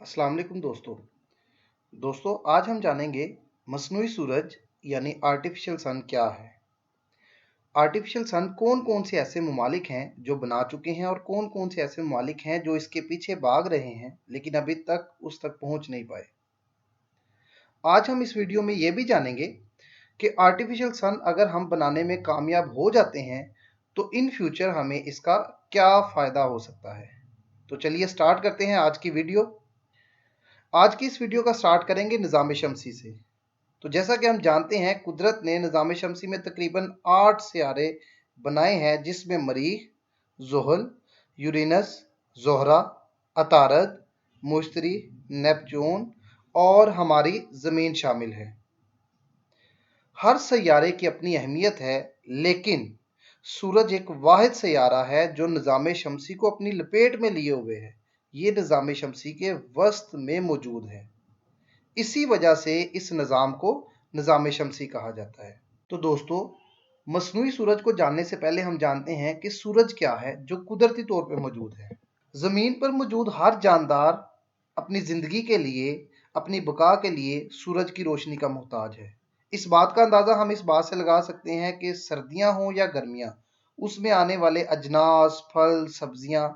अस्सलाम वालेकुम दोस्तों आज हम जानेंगे मसनूई सूरज यानी आर्टिफिशियल सन क्या है। आर्टिफिशियल सन कौन कौन से ऐसे ममालिक हैं जो बना चुके हैं और कौन कौन से ऐसे ममालिक हैं जो इसके पीछे भाग रहे हैं लेकिन अभी तक उस तक पहुंच नहीं पाए। आज हम इस वीडियो में ये भी जानेंगे कि आर्टिफिशियल सन अगर हम बनाने में कामयाब हो जाते हैं तो इन फ्यूचर हमें इसका क्या फ़ायदा हो सकता है। तो चलिए स्टार्ट करते हैं आज की वीडियो। आज की इस वीडियो का स्टार्ट करेंगे निज़ाम शमसी से। तो जैसा कि हम जानते हैं कुदरत ने निज़ाम शमसी में तकरीबन 8 सियारे बनाए हैं, जिसमें मरीख, ज़ुहल, यूरेनस, ज़ोहरा, अतारद, मुश्तरी, नेपच्यून और हमारी ज़मीन शामिल है। हर सैयारे की अपनी अहमियत है, लेकिन सूरज एक वाहिद सैयारा है जो निज़ाम शमसी को अपनी लपेट में लिए हुए है। ये निज़ाम शमसी के वसत में मौजूद है। इसी वजह से इस निज़ाम को निज़ाम शमसी कहा जाता है। तो दोस्तों, मसनूई सूरज को जानने से पहले हम जानते हैं कि सूरज क्या है जो कुदरती तौर पर मौजूद है। ज़मीन पर मौजूद हर जानदार अपनी ज़िंदगी के लिए, अपनी बका के लिए सूरज की रोशनी का मोहताज है। इस बात का अंदाज़ा हम इस बात से लगा सकते हैं कि सर्दियाँ हों या गर्मियाँ, उसमें आने वाले अजनास, फल, सब्जियाँ,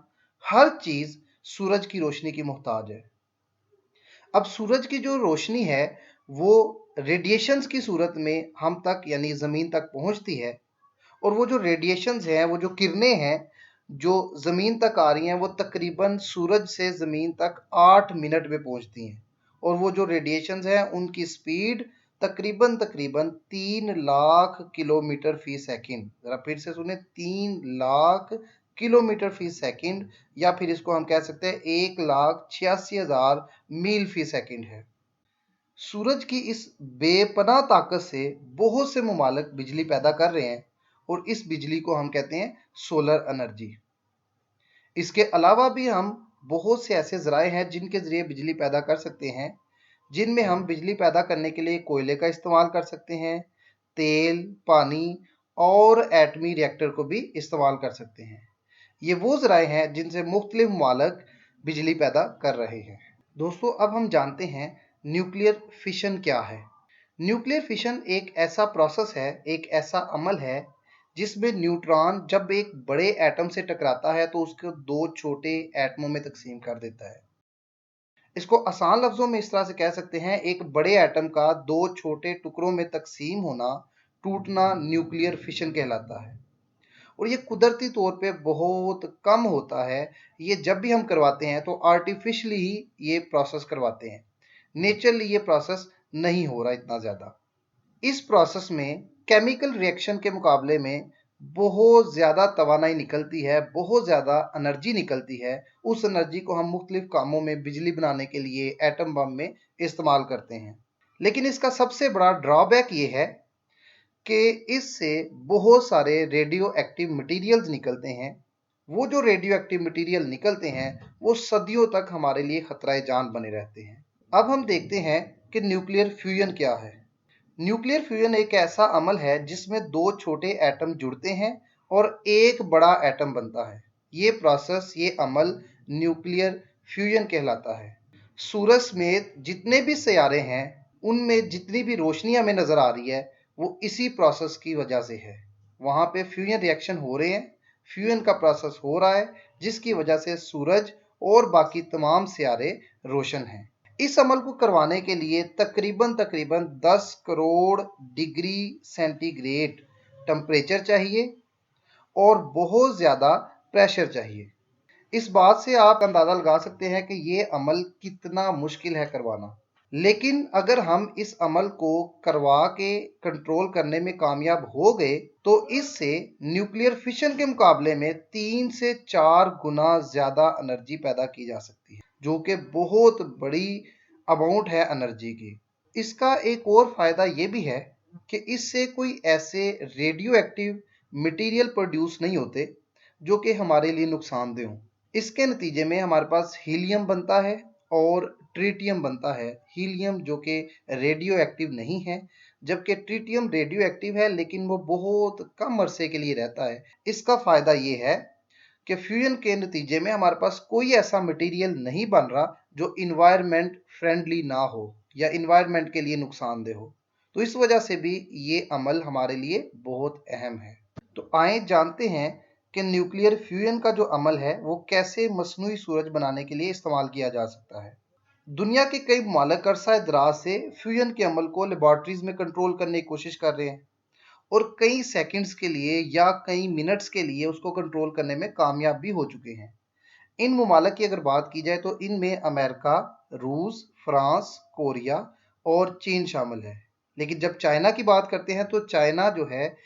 हर चीज़ सूरज की रोशनी की मोहताज है। अब सूरज की जो रोशनी है वो रेडिएशंस की सूरत में हम तक यानी ज़मीन तक पहुंचती है, और वो जो रेडिएशंस हैं, वो जो किरणें हैं जो ज़मीन तक आ रही हैं, वो तकरीबन सूरज से ज़मीन तक 8 मिनट में पहुंचती हैं। और वो जो रेडिएशंस हैं उनकी स्पीड तकरीबन 3 लाख किलोमीटर फी सेकंड। ज़रा फिर से सुने, 3 लाख किलोमीटर फी सेकंड, या फिर इसको हम कह सकते हैं 1,86,000 मील फी सेकंड है। सूरज की इस बेपनाह ताकत से बहुत से ममालिक बिजली पैदा कर रहे हैं, और इस बिजली को हम कहते हैं सोलर एनर्जी। इसके अलावा भी हम बहुत से ऐसे ज़राए हैं जिनके ज़रिए बिजली पैदा कर सकते हैं, जिनमें हम बिजली पैदा करने के लिए कोयले का इस्तेमाल कर सकते हैं, तेल, पानी और एटमी रिएक्टर को भी इस्तेमाल कर सकते हैं। ये वो ज़राए हैं जिनसे मुख्तलिफ ममालिक बिजली पैदा कर रहे हैं। दोस्तों, अब हम जानते हैं न्यूक्लियर फिशन क्या है। न्यूक्लियर फिशन एक ऐसा प्रोसेस है, एक ऐसा अमल है जिसमें न्यूट्रॉन जब एक बड़े एटम से टकराता है तो उसको 2 छोटे एटमों में तकसीम कर देता है। इसको आसान लफ्ज़ों में इस तरह से कह सकते हैं, एक बड़े एटम का 2 छोटे टुकड़ों में तकसीम होना, टूटना न्यूक्लियर फिशन कहलाता है। और ये कुदरती तौर पे बहुत कम होता है। ये जब भी हम करवाते हैं तो आर्टिफिशियली ही ये प्रोसेस करवाते हैं। नेचुरली ये प्रोसेस नहीं हो रहा इतना ज़्यादा। इस प्रोसेस में केमिकल रिएक्शन के मुकाबले में बहुत ज़्यादा तवानाई निकलती है, बहुत ज़्यादा एनर्जी निकलती है। उस एनर्जी को हम मुख्तलिफ कामों में बिजली बनाने के लिए एटम बम में इस्तेमाल करते हैं। लेकिन इसका सबसे बड़ा ड्रॉबैक ये है कि इससे बहुत सारे रेडियो एक्टिव मटीरियल्स निकलते हैं। वो जो रेडियो एक्टिव मटीरियल निकलते हैं वो सदियों तक हमारे लिए खतरा जान बने रहते हैं। अब हम देखते हैं कि न्यूक्लियर फ्यूजन क्या है। न्यूक्लियर फ्यूजन एक ऐसा अमल है जिसमें 2 छोटे एटम जुड़ते हैं और एक बड़ा एटम बनता है। ये प्रोसेस, ये अमल न्यूक्लियर फ्यूजन कहलाता है। सूरज समेत जितने भी सियारे हैं उनमें जितनी भी रोशनी हमें नज़र आ रही है वो इसी प्रोसेस की वजह से है। वहाँ पे फ्यूजन रिएक्शन हो रहे हैं, फ्यूजन का प्रोसेस हो रहा है, जिसकी वजह से सूरज और बाकी तमाम सियारे रोशन हैं। इस अमल को करवाने के लिए तकरीबन 10 करोड़ डिग्री सेंटीग्रेड टेम्परेचर चाहिए और बहुत ज़्यादा प्रेशर चाहिए। इस बात से आप अंदाज़ा लगा सकते हैं कि ये अमल कितना मुश्किल है करवाना। लेकिन अगर हम इस अमल को करवा के कंट्रोल करने में कामयाब हो गए तो इससे न्यूक्लियर फिशन के मुकाबले में 3 से 4 गुना ज़्यादा एनर्जी पैदा की जा सकती है, जो कि बहुत बड़ी अमाउंट है एनर्जी की। इसका एक और फ़ायदा ये भी है कि इससे कोई ऐसे रेडियो एक्टिव मटीरियल प्रोड्यूस नहीं होते जो कि हमारे लिए नुकसानदेह हों। इसके नतीजे में हमारे पास हीलियम बनता है और ट्रिटियम बनता है। हीलियम जो कि रेडियो एक्टिव नहीं है, जबकि ट्रिटियम रेडियो एक्टिव है, लेकिन वो बहुत कम अरसे के लिए रहता है। इसका फ़ायदा ये है कि फ्यूजन के नतीजे में हमारे पास कोई ऐसा मटेरियल नहीं बन रहा जो इन्वायरमेंट फ्रेंडली ना हो या इन्वायरमेंट के लिए नुकसानदेह हो। तो इस वजह से भी ये अमल हमारे लिए बहुत अहम है। तो आइए जानते हैं कि न्यूक्लियर फ्यूजन का जो अमल है वो कैसे मसनूई सूरज बनाने के लिए इस्तेमाल किया जा सकता है। दुनिया के कई ममालिक अरसा दराज से फ्यूजन के अमल को लेबॉर्ट्रीज में कंट्रोल करने की कोशिश कर रहे हैं और कई सेकंड्स के लिए या कई मिनट्स के लिए उसको कंट्रोल करने में कामयाब भी हो चुके हैं। इन ममालिक की अगर बात की जाए तो इनमें अमेरिका, रूस, फ्रांस, कोरिया और चीन शामिल है। लेकिन जब चाइना की बात करते हैं तो चाइना जो है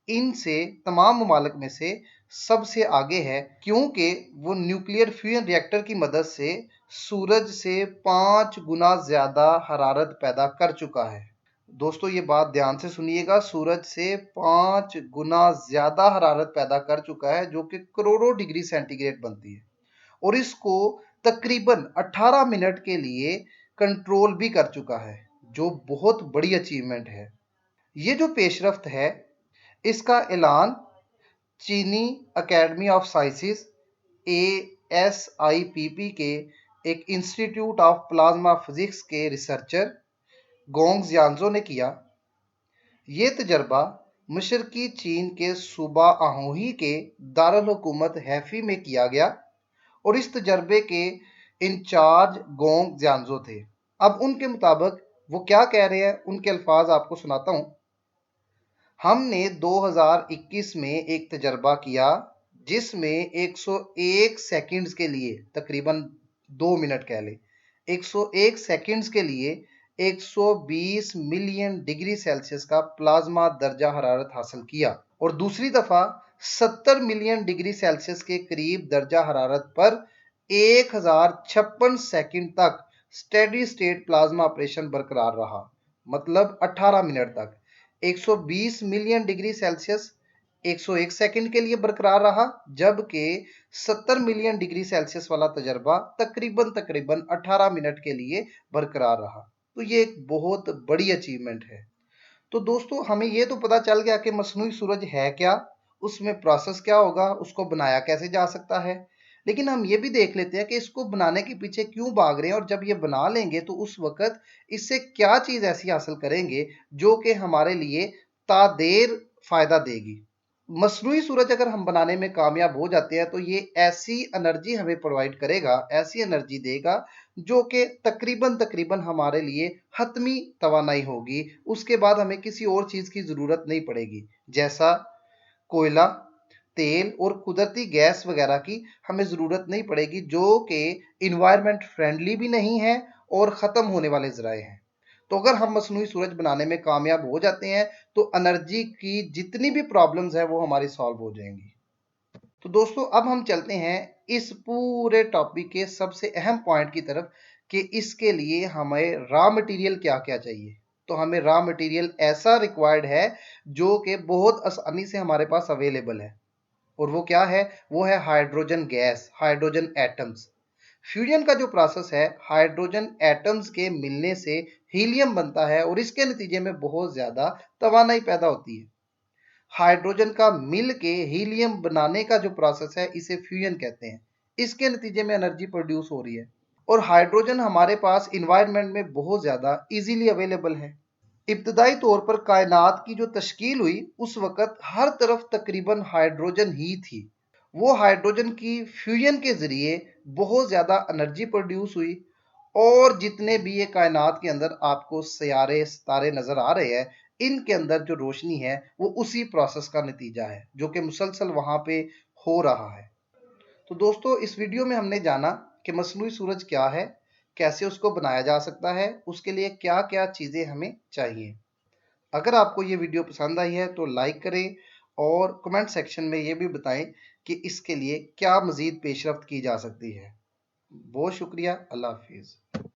इनसे तमाम ममालिक में से सबसे आगे है, क्योंकि वो न्यूक्लियर फ्यूजन रिएक्टर की मदद से सूरज से 5 गुना ज़्यादा हरारत पैदा कर चुका है। दोस्तों ये बात ध्यान से सुनिएगा, सूरज से 5 गुना ज़्यादा हरारत पैदा कर चुका है जो कि करोड़ों डिग्री सेंटीग्रेड बनती है और इसको तकरीबन 18 मिनट के लिए कंट्रोल भी कर चुका है, जो बहुत बड़ी अचीवमेंट है। ये जो पेशरफ्त है इसका ऐलान चीनी अकेडमी ऑफ साइंसेस ASIPP के एक इंस्टीट्यूट ऑफ प्लाज्मा फिजिक्स के रिसर्चर गोंग जियांजो ने किया। ये तजर्बा मशरकी चीन के सूबा अहोही के दारुल हुकूमत हैफी में किया गया और इस तजर्बे के इंचार्ज गोंग जियांजो थे। अब उनके मुताबिक वो क्या कह रहे हैं, उनके अल्फाज आपको सुनाता हूँ। हमने 2021 में एक तजर्बा किया जिसमें 101 सेकंड्स के लिए, तकरीबन 2 मिनट कह लें, 101 सेकंड्स के लिए 120 मिलियन डिग्री सेल्सियस का प्लाज्मा दर्जा हरारत हासिल किया और दूसरी दफ़ा 70 मिलियन डिग्री सेल्सियस के करीब दर्जा हरारत पर 1056 सेकंड तक स्टेडी स्टेट प्लाज्मा ऑपरेशन बरकरार रहा, मतलब 18 मिनट तक। 120 मिलियन डिग्री सेल्सियस 101 सेकंड के लिए बरकरार रहा, जबकि 70 मिलियन डिग्री सेल्सियस वाला तजर्बा तकरीबन 18 मिनट के लिए बरकरार रहा। तो ये एक बहुत बड़ी अचीवमेंट है। तो दोस्तों हमें ये तो पता चल गया कि मसनूई सूरज है क्या, उसमें प्रोसेस क्या होगा, उसको बनाया कैसे जा सकता है। लेकिन हम ये भी देख लेते हैं कि इसको बनाने के पीछे क्यों भाग रहे हैं और जब ये बना लेंगे तो उस वक्त इससे क्या चीज़ ऐसी हासिल करेंगे जो कि हमारे लिए तादेर फ़ायदा देगी। मसनूई सूरज अगर हम बनाने में कामयाब हो जाते हैं तो ये ऐसी एनर्जी हमें प्रोवाइड करेगा, ऐसी एनर्जी देगा जो कि तकरीबन हमारे लिए हतमी तवानाई होगी। उसके बाद हमें किसी और चीज़ की ज़रूरत नहीं पड़ेगी, जैसा कोयला, तेल और कुदरती गैस वगैरह की हमें ज़रूरत नहीं पड़ेगी, जो कि इन्वायरमेंट फ्रेंडली भी नहीं है और ख़त्म होने वाले ज़राए हैं। तो अगर हम मसनूई सूरज बनाने में कामयाब हो जाते हैं तो एनर्जी की जितनी भी प्रॉब्लम्स है वो हमारी सॉल्व हो जाएंगी। तो दोस्तों अब हम चलते हैं इस पूरे टॉपिक के सबसे अहम पॉइंट की तरफ कि इसके लिए हमें रॉ मटेरियल क्या क्या चाहिए। तो हमें रॉ मटेरियल ऐसा रिक्वायर्ड है जो कि बहुत आसानी से हमारे पास अवेलेबल है और वो क्या है, वो है hydrogen gas, hydrogen atoms. Fusion का जो प्रोसेस है, हाइड्रोजन एटम्स के मिलने से हीलियम बनता है और इसके नतीजे में बहुत ज़्यादा तवानाई पैदा होती है। हाइड्रोजन का मिल के हीलियम बनाने का जो प्रोसेस है इसे फ्यूजन कहते हैं। इसके नतीजे में एनर्जी प्रोड्यूस हो रही है और हाइड्रोजन हमारे पास इन्वायरमेंट में बहुत ज़्यादा इजीली अवेलेबल है। इब्तदाई तौर पर कायनात की जो तश्कील हुई उस वक़्त हर तरफ तकरीबन हाइड्रोजन ही थी। वो हाइड्रोजन की फ्यूजन के ज़रिए बहुत ज़्यादा एनर्जी प्रोड्यूस हुई और जितने भी ये कायनात के अंदर आपको सियारे सितारे नज़र आ रहे हैं, इनके अंदर जो रोशनी है वो उसी प्रोसेस का नतीजा है जो कि मुसलसल वहाँ पे हो रहा है। तो दोस्तों इस वीडियो में हमने जाना कि मसनूई सूरज क्या है, कैसे उसको बनाया जा सकता है, उसके लिए क्या क्या चीज़ें हमें चाहिए। अगर आपको ये वीडियो पसंद आई है तो लाइक करें और कमेंट सेक्शन में ये भी बताएं कि इसके लिए क्या मज़ीद पेशरफ्त की जा सकती है। बहुत शुक्रिया, अल्लाह हाफिज़।